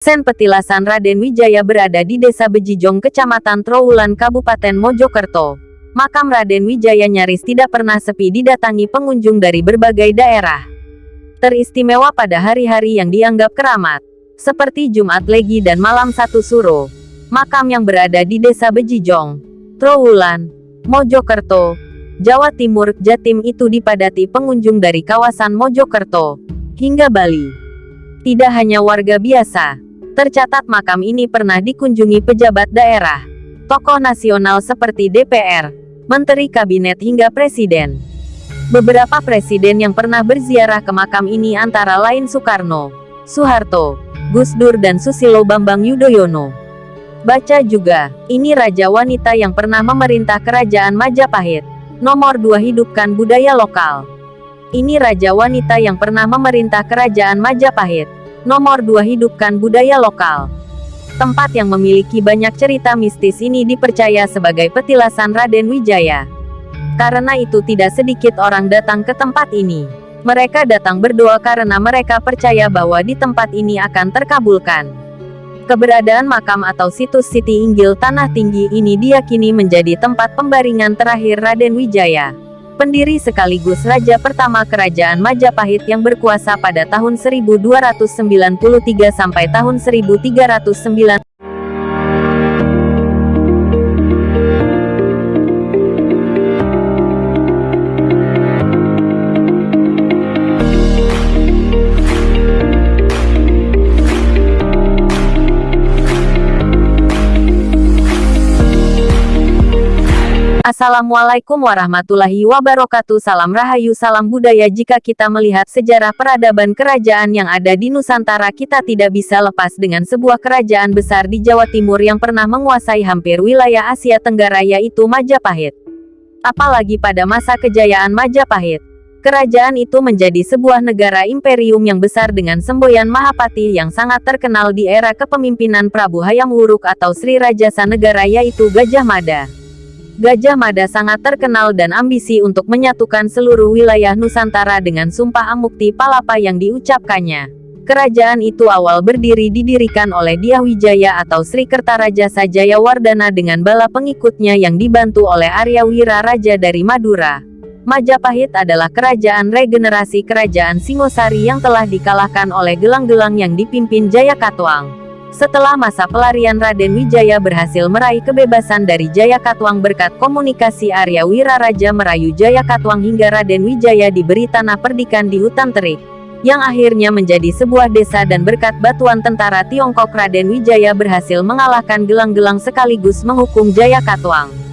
Desen petilasan Raden Wijaya berada di Desa Bejijong, Kecamatan Trowulan, Kabupaten Mojokerto. Makam Raden Wijaya nyaris tidak pernah sepi didatangi pengunjung dari berbagai daerah. Teristimewa pada hari-hari yang dianggap keramat, seperti Jumat Legi dan Malam Satu Suro. Makam yang berada di Desa Bejijong, Trowulan, Mojokerto, Jawa Timur, Jatim itu dipadati pengunjung dari kawasan Mojokerto hingga Bali. Tidak hanya warga biasa, tercatat makam ini pernah dikunjungi pejabat daerah, tokoh nasional seperti DPR, Menteri Kabinet hingga Presiden. Beberapa presiden yang pernah berziarah ke makam ini antara lain Soekarno, Soeharto, Gus Dur dan Susilo Bambang Yudhoyono. Baca juga, ini raja wanita yang pernah memerintah Kerajaan Majapahit. Nomor 2 Hidupkan budaya lokal. Ini raja wanita yang pernah memerintah Kerajaan Majapahit. Nomor 2 Hidupkan budaya lokal. Tempat yang memiliki banyak cerita mistis ini dipercaya sebagai petilasan Raden Wijaya. Karena itu tidak sedikit orang datang ke tempat ini. Mereka datang berdoa karena mereka percaya bahwa di tempat ini akan terkabulkan. Keberadaan makam atau situs Siti Inggil Tanah Tinggi ini diyakini menjadi tempat pembaringan terakhir Raden Wijaya, pendiri sekaligus raja pertama Kerajaan Majapahit yang berkuasa pada tahun 1293 sampai tahun 1309. Assalamualaikum warahmatullahi wabarakatuh. Salam Rahayu, salam budaya. Jika kita melihat sejarah peradaban kerajaan yang ada di Nusantara, kita tidak bisa lepas dengan sebuah kerajaan besar di Jawa Timur yang pernah menguasai hampir wilayah Asia Tenggara, yaitu Majapahit. Apalagi pada masa kejayaan Majapahit, kerajaan itu menjadi sebuah negara imperium yang besar dengan semboyan Mahapati yang sangat terkenal di era kepemimpinan Prabu Hayam Wuruk atau Sri Rajasa Negara, yaitu Gajah Mada. Gajah Mada sangat terkenal dan ambisi untuk menyatukan seluruh wilayah Nusantara dengan Sumpah Amukti Palapa yang diucapkannya. Kerajaan itu awal berdiri didirikan oleh Dyah Wijaya atau Sri Kertarajasa Jayawardana dengan bala pengikutnya yang dibantu oleh Arya Wira Raja dari Madura. Majapahit adalah kerajaan regenerasi kerajaan Singosari yang telah dikalahkan oleh gelang-gelang yang dipimpin Jayakatwang. Setelah masa pelarian, Raden Wijaya berhasil meraih kebebasan dari Jayakatwang berkat komunikasi Arya Wira Raja merayu Jayakatwang hingga Raden Wijaya diberi tanah perdikan di hutan terik, yang akhirnya menjadi sebuah desa, dan berkat bantuan tentara Tiongkok Raden Wijaya berhasil mengalahkan gelang-gelang sekaligus menghukum Jayakatwang.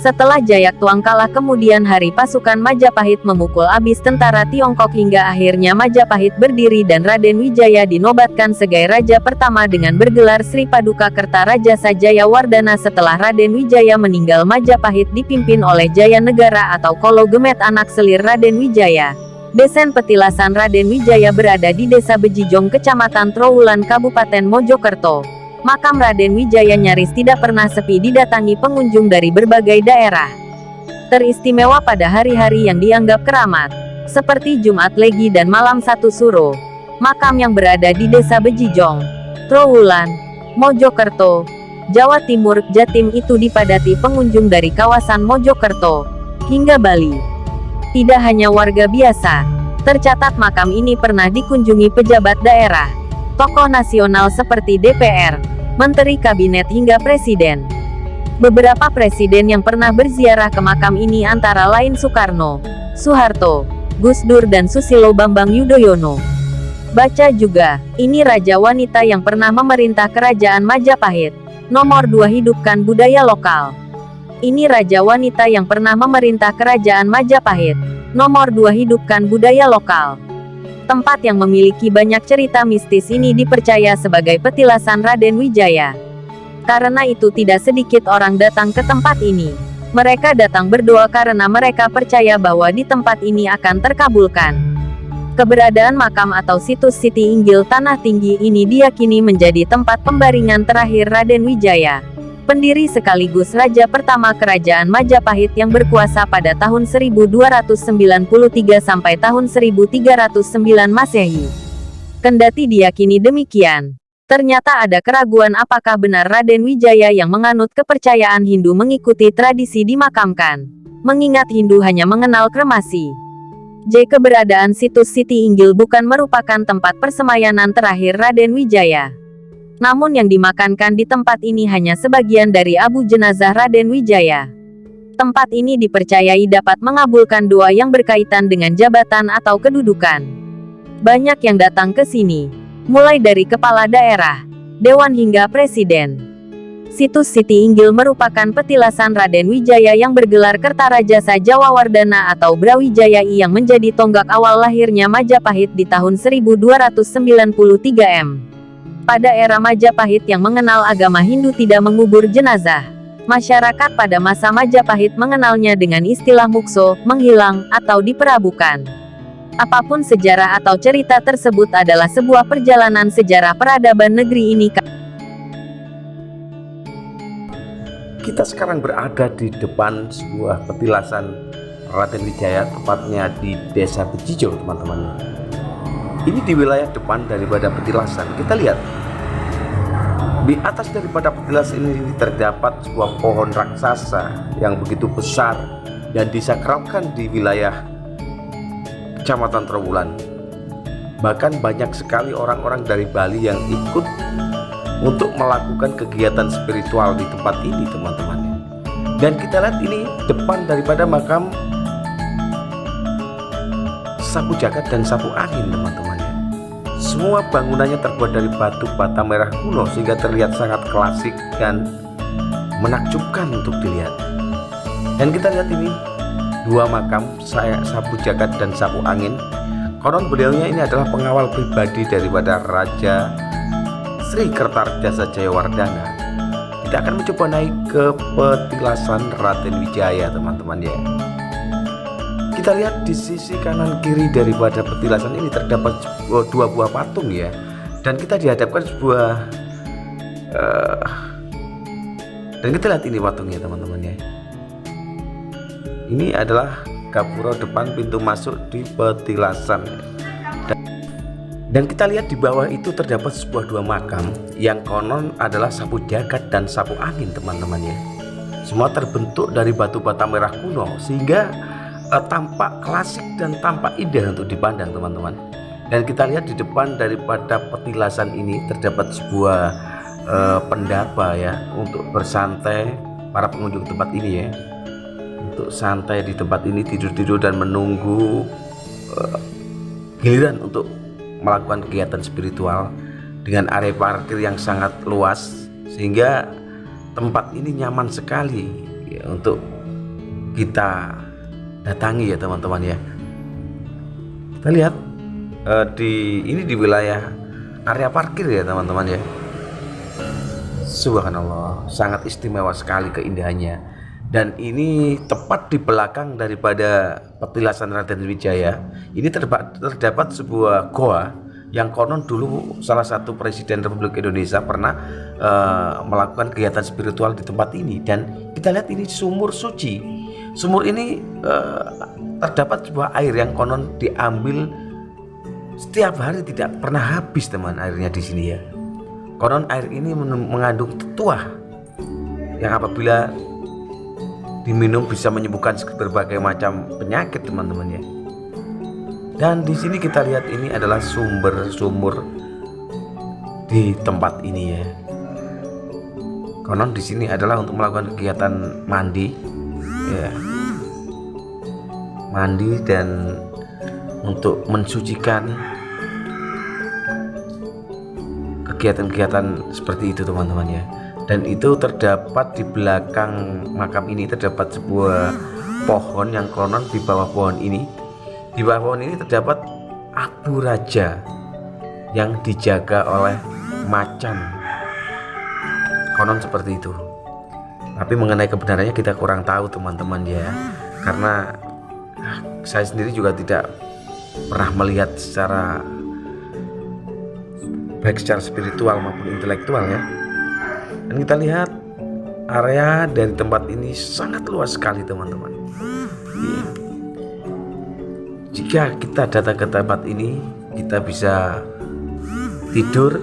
Setelah Jayakatwang kalah kemudian hari pasukan Majapahit memukul habis tentara Tiongkok hingga akhirnya Majapahit berdiri dan Raden Wijaya dinobatkan sebagai raja pertama dengan bergelar Sri Paduka Kertarajasa Jayawardana. Setelah Raden Wijaya meninggal, Majapahit dipimpin oleh Jaya Negara atau Kolo Gemet, anak selir Raden Wijaya. Desen petilasan Raden Wijaya berada di Desa Bejijong, Kecamatan Trowulan, Kabupaten Mojokerto. Makam Raden Wijaya nyaris tidak pernah sepi didatangi pengunjung dari berbagai daerah. Teristimewa pada hari-hari yang dianggap keramat, seperti Jumat Legi dan Malam Satu Suro. Makam yang berada di Desa Bejijong, Trowulan, Mojokerto, Jawa Timur, Jatim itu dipadati pengunjung dari kawasan Mojokerto hingga Bali. Tidak hanya warga biasa, tercatat makam ini pernah dikunjungi pejabat daerah, tokoh nasional seperti DPR, Menteri Kabinet hingga Presiden. Beberapa presiden yang pernah berziarah ke makam ini antara lain Soekarno, Soeharto, Gus Dur dan Susilo Bambang Yudhoyono. Baca juga, ini raja wanita yang pernah memerintah Kerajaan Majapahit. Nomor 2 Hidupkan budaya lokal. Ini raja wanita yang pernah memerintah Kerajaan Majapahit. Nomor 2 Hidupkan budaya lokal. Tempat yang memiliki banyak cerita mistis ini dipercaya sebagai petilasan Raden Wijaya. Karena itu tidak sedikit orang datang ke tempat ini. Mereka datang berdoa karena mereka percaya bahwa di tempat ini akan terkabulkan. Keberadaan makam atau situs Siti Inggil Tanah Tinggi ini diyakini menjadi tempat pembaringan terakhir Raden Wijaya, pendiri sekaligus raja pertama Kerajaan Majapahit yang berkuasa pada tahun 1293 sampai tahun 1309 Masehi. Kendati diyakini demikian, Ternyata ada keraguan apakah benar Raden Wijaya yang menganut kepercayaan Hindu mengikuti tradisi dimakamkan. Mengingat Hindu hanya mengenal kremasi. Keberadaan situs Siti Inggil bukan merupakan tempat persemayanan terakhir Raden Wijaya. Namun yang dimakamkan di tempat ini hanya sebagian dari abu jenazah Raden Wijaya. Tempat ini dipercayai dapat mengabulkan doa yang berkaitan dengan jabatan atau kedudukan. Banyak yang datang ke sini, mulai dari kepala daerah, dewan hingga presiden. Situs Siti Inggil merupakan petilasan Raden Wijaya yang bergelar Kertarajasa Jawawardhana atau Brawijayai yang menjadi tonggak awal lahirnya Majapahit di tahun 1293 M. Pada era Majapahit yang mengenal agama Hindu tidak mengubur jenazah. Masyarakat pada masa Majapahit mengenalnya dengan istilah mukso, menghilang, atau diperabukan. Apapun sejarah atau cerita tersebut adalah sebuah perjalanan sejarah peradaban negeri ini. Kita sekarang berada di depan sebuah petilasan Raden Wijaya, tepatnya di Desa Bejijo, teman-teman. Ini di wilayah depan daripada petilasan. Kita lihat di atas daripada petilasan ini terdapat sebuah pohon raksasa yang begitu besar dan disakralkan di wilayah Kecamatan Trowulan. Bahkan banyak sekali orang-orang dari Bali yang ikut untuk melakukan kegiatan spiritual di tempat ini, teman-teman. Dan kita lihat ini depan daripada makam Sapu Jagat dan Sapu Angin, teman-teman. Semua bangunannya terbuat dari batu bata merah kuno sehingga terlihat sangat klasik dan menakjubkan untuk dilihat. Dan kita lihat ini dua makam Sapu Jagat dan Sapu Angin. Konon beliaunya ini adalah pengawal pribadi daripada Raja Sri Kertarajasa Jayawardhana. Kita akan mencoba naik ke petilasan Raden Wijaya, teman-teman ya. Kita lihat di sisi kanan kiri daripada petilasan ini terdapat dua buah patung ya, dan kita dihadapkan sebuah dan kita lihat ini patungnya, teman-teman ya. Ini adalah gapura depan pintu masuk di petilasan. Dan kita lihat di bawah itu terdapat sebuah dua makam yang konon adalah Sapu Jagat dan Sapu Angin, teman-teman ya. Semua terbentuk dari batu bata merah kuno sehingga tampak klasik dan tampak indah untuk dipandang, teman-teman. Dan kita lihat di depan daripada petilasan ini terdapat sebuah pendapa ya, untuk bersantai para pengunjung tempat ini ya, untuk santai di tempat ini, tidur-tidur dan menunggu giliran untuk melakukan kegiatan spiritual dengan area parkir yang sangat luas sehingga tempat ini nyaman sekali ya, untuk kita datangi ya, teman-teman ya. Kita lihat ini di wilayah area parkir ya, teman-teman ya. Subhanallah, sangat istimewa sekali keindahannya. Dan ini tepat di belakang daripada petilasan Raden Wijaya. Ini terdapat sebuah goa yang konon dulu salah satu presiden Republik Indonesia pernah melakukan kegiatan spiritual di tempat ini. Dan kita lihat ini sumur suci. Sumur ini terdapat sebuah air yang konon diambil setiap hari, tidak pernah habis, teman, airnya di sini ya. Konon air ini mengandung tetuah yang apabila diminum bisa menyembuhkan berbagai macam penyakit, teman-teman ya. Dan di sini kita lihat ini adalah sumur di tempat ini ya. Konon di sini adalah untuk melakukan kegiatan mandi ya, mandi dan untuk mensucikan kegiatan-kegiatan seperti itu, teman-teman ya. Dan itu terdapat di belakang makam ini terdapat sebuah pohon yang konon di bawah pohon ini terdapat abu raja yang dijaga oleh macan, konon seperti itu. Tapi mengenai kebenarannya kita kurang tahu, teman-teman ya, karena saya sendiri juga tidak pernah melihat baik secara spiritual maupun intelektual ya. Dan kita lihat area dari tempat ini sangat luas sekali, teman-teman ya. Jika kita datang ke tempat ini, kita bisa tidur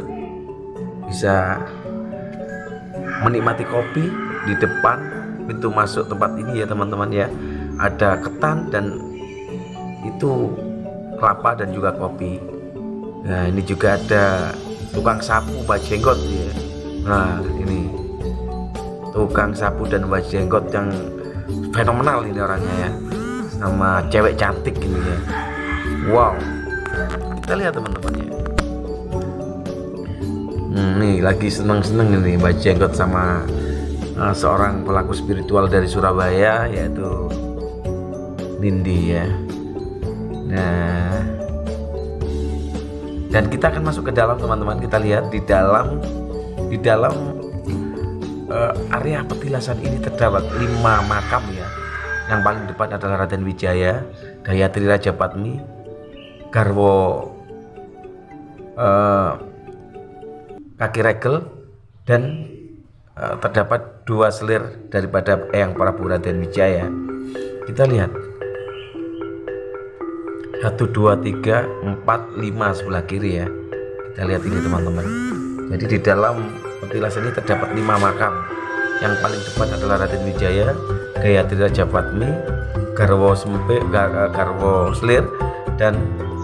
bisa menikmati kopi di depan pintu masuk tempat ini ya teman-teman ya. Ada ketan dan itu kelapa dan juga kopi. Nah ini juga ada tukang sapu bajenggot ya. Nah ini tukang sapu dan bajenggot yang fenomenal ini orangnya ya, sama cewek cantik ini ya. Wow, kita lihat teman-teman ya. Nih lagi seneng-seneng ini bajenggot sama seorang pelaku spiritual dari Surabaya yaitu Nindi ya. Nah, dan kita akan masuk ke dalam teman-teman. Kita lihat di dalam area petilasan ini terdapat 5 makam ya. Yang paling depan adalah Raden Wijaya, Gayatri Rajapatmi, Garwo Kaki Regel, dan terdapat 2 selir daripada Eyang Prabu Raden Wijaya. Kita lihat 1, 2, 3, 4, 5 sebelah kiri ya. Kita lihat ini teman-teman. Jadi di dalam petilasan ini terdapat 5 makam. Yang paling depan adalah Raden Wijaya, Gayatri Rajapatmi, Garwo Selir, dan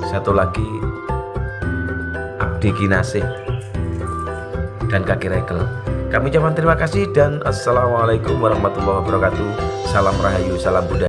satu lagi Abdi Kinasih dan Kaki Regel. Kami ucapkan terima kasih dan assalamualaikum warahmatullahi wabarakatuh. Salam Rahayu, salam budaya.